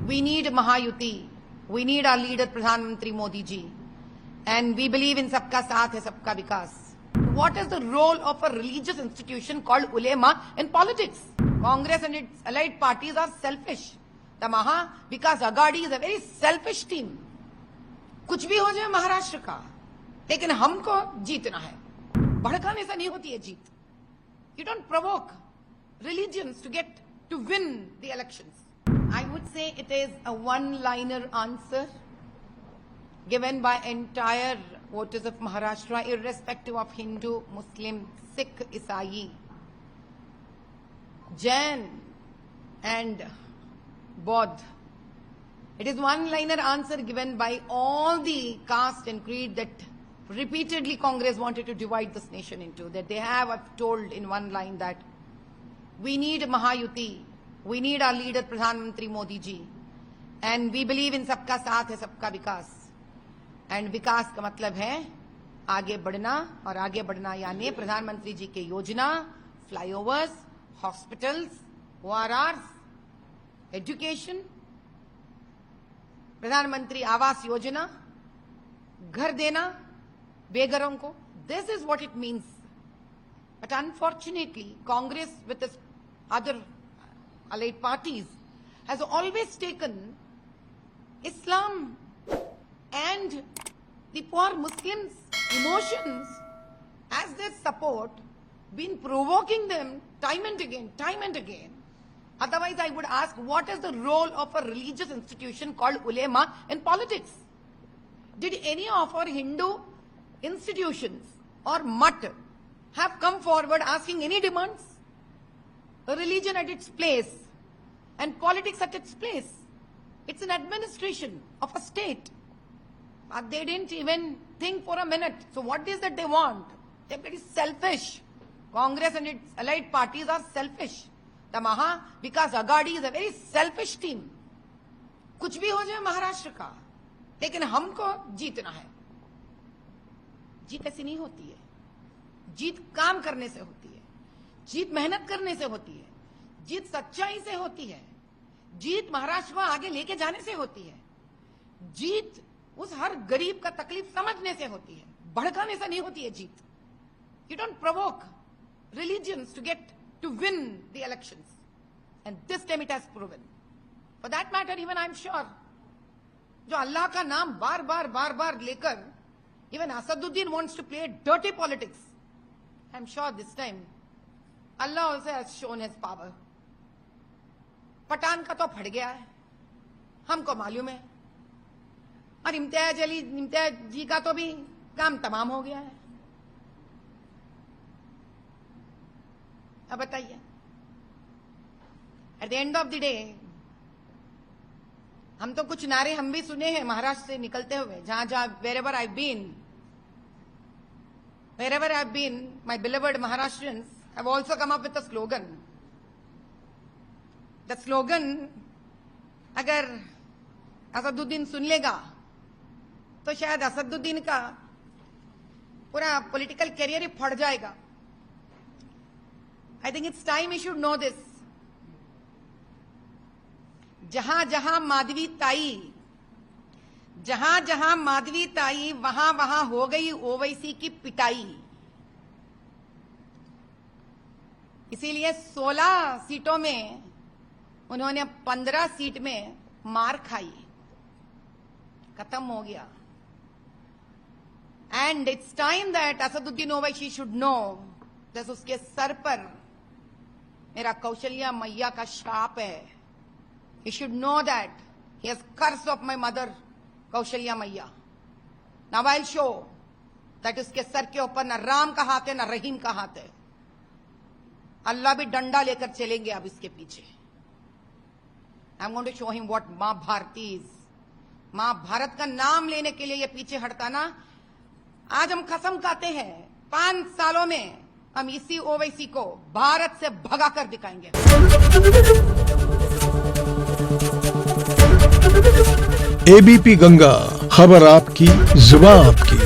We need Mahayuti. We need our leader, Pradhan Mantri Modi ji. And we believe in Sabka Saath hai Sabka Vikas. What is the role of a religious institution called ulema in politics? Congress and its allied parties are selfish. The Maha Vikas Aghadi is a very selfish team. कुछ भी हो जाए महाराष्ट्र का, लेकिन हमको जीतना है. भड़काने से नहीं होती है जीत. You don't provoke religions to win the elections. I would say it is a one-liner answer given by entire voters of Maharashtra, irrespective of Hindu, Muslim, Sikh, Isai, Jain and Bodh. It is one-liner answer given by all the caste and creed that repeatedly Congress wanted to divide this nation into. That they have told in one line that we need Mahayuti, we need our leader Pradhan Mantri Modi ji, and we believe in Sabka Saath hai Sabka Vikas. And विकास का मतलब है आगे बढ़ना, और आगे बढ़ना यानी प्रधानमंत्री जी के योजना, फ्लाईओवर्स, हॉस्पिटल्स, ORRs, एजुकेशन, प्रधानमंत्री आवास योजना, घर देना बेघरों को. This is what it means. But unfortunately, Congress with its other allied parties has always taken Islam and the poor Muslims' emotions as their support, been provoking them time and again. Otherwise, I would ask, what is the role of a religious institution called ulema in politics? Did any of our Hindu institutions or mutt have come forward asking any demands? A religion at its place and politics at its place. It's an administration of a state. But they didn't even think for a minute. So what is that they want? They're very selfish. Congress and its allied parties are selfish. The Maha Vikas Aghadi is a very selfish team. कुछ भी हो जाए महाराष्ट्र का, लेकिन हमको जीतना है. जीत ऐसी नहीं होती है. जीत काम करने से होती है. जीत मेहनत करने से होती है. जीत सच्चाई से होती है. जीत महाराष्ट्र को आगे लेके जाने से होती है. जीत उस हर गरीब का तकलीफ समझने से होती है. भड़काने से नहीं होती है जीत. You don't provoke religions to win the elections. And this time it has proven. For that matter, even I'm sure, जो अल्लाह का नाम बार बार लेकर, even Asaduddin wants to play dirty politics. I'm sure this time, Allah also has shown his power. Pathan का तो फट गया है, हमको मालूम है. और इम्तियाज जी का तो भी काम तमाम हो गया है. अब बताइए, at the end of the day हम तो कुछ नारे हम भी सुने हैं महाराष्ट्र से निकलते हुए. जहां wherever I've been, my beloved Maharashtrians have also come up with a slogan. The slogan, अगर असदुद्दीन सुन लेगा तो शायद असदुद्दीन का पूरा पॉलिटिकल करियर ही फट जाएगा. I think it's time we should know this. जहां माधवी ताई वहां हो गई ओवैसी की पिटाई. इसीलिए 16 सीटों में उन्होंने 15 सीट में मार खाई. खत्म हो गया. And it's time that Asaduddin Owaisi should know that उसके सर पर मेरा कौशल्या मैया का श्राप है. He should know that he has curse of my mother Kaushalya मैया. Now I'll show that उसके सर के ऊपर न राम का हाथ है न रहीम का हाथ है. अल्लाह भी डंडा लेकर चलेंगे अब इसके पीछे. I'm going to show him what मां भारती is. मां भारत का नाम लेने के लिए ये पीछे हटता ना. आज हम कसम खाते हैं 5 सालों में हम इसी ओवैसी को भारत से भगा कर दिखाएंगे. एबीपी गंगा, खबर आपकी, जुबान आपकी.